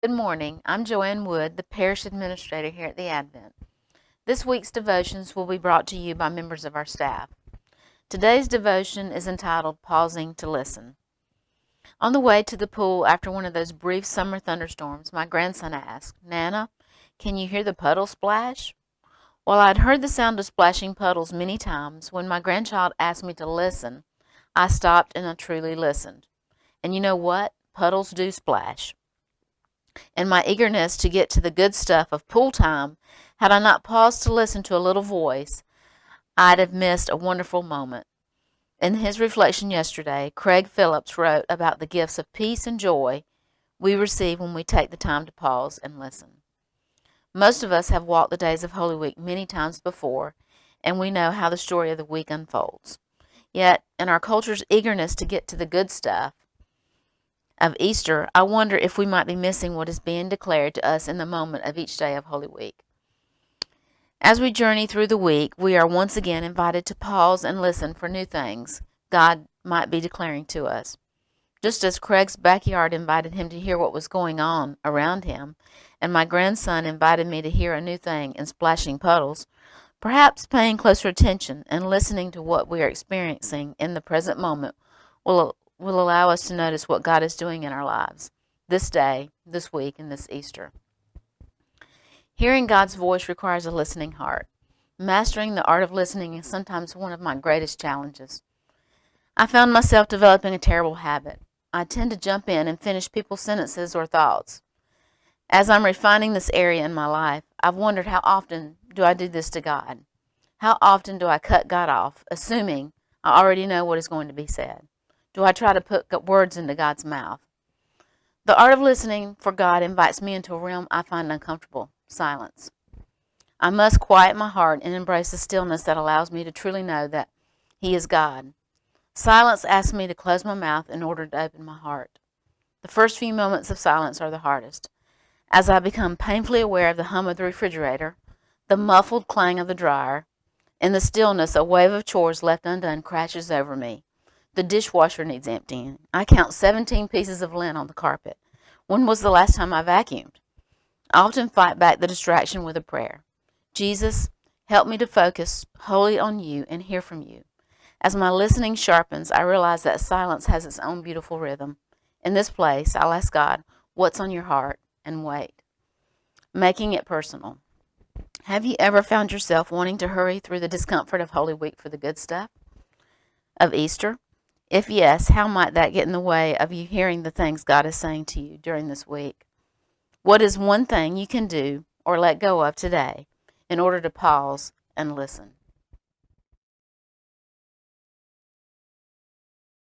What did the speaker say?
Good morning. I'm Joanne Wood, the Parish Administrator here at the Advent. This week's devotions will be brought to you by members of our staff. Today's devotion is entitled Pausing to Listen. On the way to the pool after one of those brief summer thunderstorms, my grandson asked, "Nana, can you hear the puddles splash?" While I'd heard the sound of splashing puddles many times, when my grandchild asked me to listen, I stopped and I truly listened. And you know what? Puddles do splash. In my eagerness to get to the good stuff of pool time, had I not paused to listen to a little voice, I'd have missed a wonderful moment. In his reflection yesterday, Craig Phillips wrote about the gifts of peace and joy we receive when we take the time to pause and listen. Most of us have walked the days of Holy Week many times before, and we know how the story of the week unfolds. Yet, in our culture's eagerness to get to the good stuff of Easter, I wonder if we might be missing what is being declared to us in the moment of each day of Holy Week. As we journey through the week, we are once again invited to pause and listen for new things God might be declaring to us. Just as Craig's backyard invited him to hear what was going on around him, and my grandson invited me to hear a new thing in splashing puddles, perhaps paying closer attention and listening to what we are experiencing in the present moment will allow us to notice what God is doing in our lives this day, this week, and this Easter. Hearing God's voice requires a listening heart. Mastering the art of listening is sometimes one of my greatest challenges. I found myself developing a terrible habit. I tend to jump in and finish people's sentences or thoughts. As I'm refining this area in my life, I've wondered how often do I do this to God? How often do I cut God off, assuming I already know what is going to be said? Do I try to put words into God's mouth? The art of listening for God invites me into a realm I find uncomfortable, silence. I must quiet my heart and embrace the stillness that allows me to truly know that He is God. Silence asks me to close my mouth in order to open my heart. The first few moments of silence are the hardest. As I become painfully aware of the hum of the refrigerator, the muffled clang of the dryer, in the stillness a wave of chores left undone crashes over me. The dishwasher needs emptying. I count 17 pieces of lint on the carpet. When was the last time I vacuumed? I often fight back the distraction with a prayer. Jesus, help me to focus wholly on you and hear from you. As my listening sharpens, I realize that silence has its own beautiful rhythm. In this place, I'll ask God, what's on your heart? And wait. Making it personal. Have you ever found yourself wanting to hurry through the discomfort of Holy Week for the good stuff of Easter? If yes, how might that get in the way of you hearing the things God is saying to you during this week? What is one thing you can do or let go of today in order to pause and listen?